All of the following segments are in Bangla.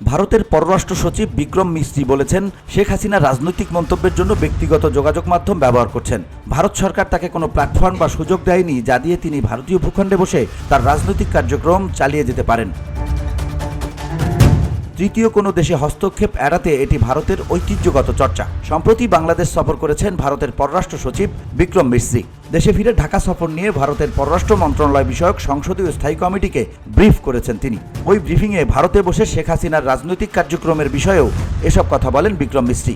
ভারতের পররাষ্ট্র সচিব বিক্রম মিশ্রি বলেছেন, শেখ হাসিনা রাজনৈতিক মন্তব্যের জন্য ব্যক্তিগত যোগাযোগ মাধ্যম ব্যবহার করছেন। ভারত সরকার তাকে কোনো প্ল্যাটফর্ম বা সুযোগ দেয়নি যা দিয়ে তিনি ভারতীয় ভূখণ্ডে বসে তার রাজনৈতিক কার্যক্রম চালিয়ে যেতে পারেন। তৃতীয় কোনো দেশে হস্তক্ষেপ এড়াতে এটি ভারতের ঐতিহ্যগত চর্চা। সম্প্রতি বাংলাদেশ সফর করেছেন ভারতের পররাষ্ট্র সচিব বিক্রম মিশ্রি। দেশে ফিরে ঢাকা সফর নিয়ে ভারতের পররাষ্ট্র মন্ত্রণালয় বিষয়ক সংসদীয় স্থায়ী কমিটিকে ব্রিফ করেছেন তিনি। ওই ব্রিফিংয়ে ভারতে বসে শেখ হাসিনার রাজনৈতিক কার্যক্রমের বিষয়েও এসব কথা বলেন বিক্রম মিশ্রি।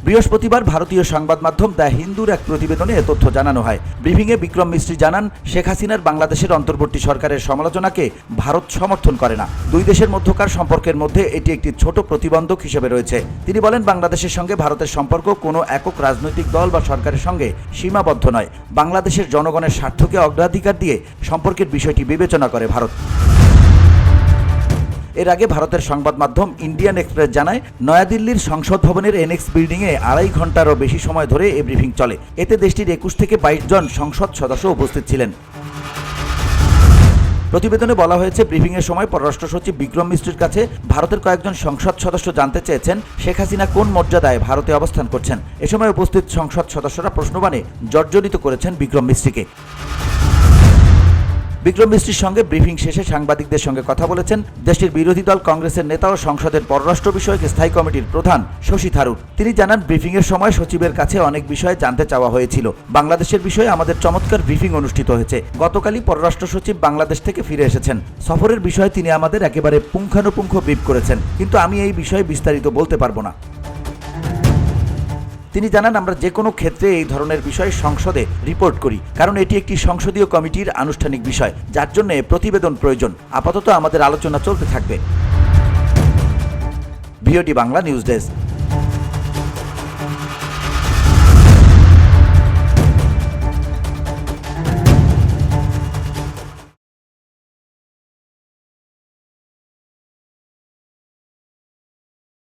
বৃহস্পতিবার ভারতীয় সংবাদ মাধ্যম দ্য হিন্দুর এক প্রতিবেদনে এ তথ্য জানানো হয়। ব্রিফিংয়ে বিক্রম মিশ্রি জানান, শেখ হাসিনার বাংলাদেশের অন্তর্বর্তী সরকারের সমালোচনাকে ভারত সমর্থন করে না। দুই দেশের মধ্যকার সম্পর্কের মধ্যে এটি একটি ছোট প্রতিবন্ধক হিসেবে রয়েছে। তিনি বলেন, বাংলাদেশের সঙ্গে ভারতের সম্পর্ক কোনো একক রাজনৈতিক দল বা সরকারের সঙ্গে সীমাবদ্ধ নয়। বাংলাদেশের জনগণের স্বার্থকে অগ্রাধিকার দিয়ে সম্পর্কের বিষয়টি বিবেচনা করে ভারত। এর আগে ভারতের সংবাদ মাধ্যম ইন্ডিয়ান এক্সপ্রেস জানায়, নয়াদিল্লির সংসদ ভবনের এনএক্স বিল্ডিংয়ে 2.5 ঘন্টারও বেশি সময় ধরে এই ব্রিফিং চলে। এতে দেশটির 21 থেকে 22 জন সংসদ সদস্য উপস্থিত ছিলেন। প্রতিবেদনে বলা হয়েছে, ব্রিফিংয়ের সময় পররাষ্ট্র সচিব বিক্রম মিশ্রির কাছে ভারতের কয়েকজন সংসদ সদস্য জানতে চেয়েছেন শেখ হাসিনা কোন মর্যাদায় ভারতে অবস্থান করছেন। এ সময় উপস্থিত সংসদ সদস্যরা প্রশ্নবাণে জর্জরিত করেছেন বিক্রম মিশ্রিকে। বিক্রম মিশ্রির সঙ্গে ব্রিফিং শেষে সাংবাদিকদের সঙ্গে কথা বলেছেন দেশটির বিরোধী দল কংগ্রেসের নেতা ও সংসদের পররাষ্ট্র বিষয়ক স্থায়ী কমিটির প্রধান শশী থারুর। তিনি জানান, ব্রিফিংয়ের সময় সচিবের কাছে অনেক বিষয়ে জানতে চাওয়া হয়েছিল। বাংলাদেশের বিষয়ে আমাদের চমৎকার ব্রিফিং অনুষ্ঠিত হয়েছে। গতকালই পররাষ্ট্র সচিব বাংলাদেশ থেকে ফিরে এসেছেন। সফরের বিষয়ে তিনি আমাদের একেবারে পুঙ্খানুপুঙ্খ ব্রিফ করেছেন, কিন্তু আমি এই বিষয়ে বিস্তারিত বলতে পারবো না। তিনি জানান, আমরা যে কোনো ক্ষেত্রে এই ধরনের বিষয় সংসদে রিপোর্ট করি, কারণ এটি একটি সংসদীয় কমিটির আনুষ্ঠানিক বিষয়, যার জন্য প্রতিবেদন প্রয়োজন। আপাতত আমাদের আলোচনা চলতে থাকবে। VOD Bangla news desk.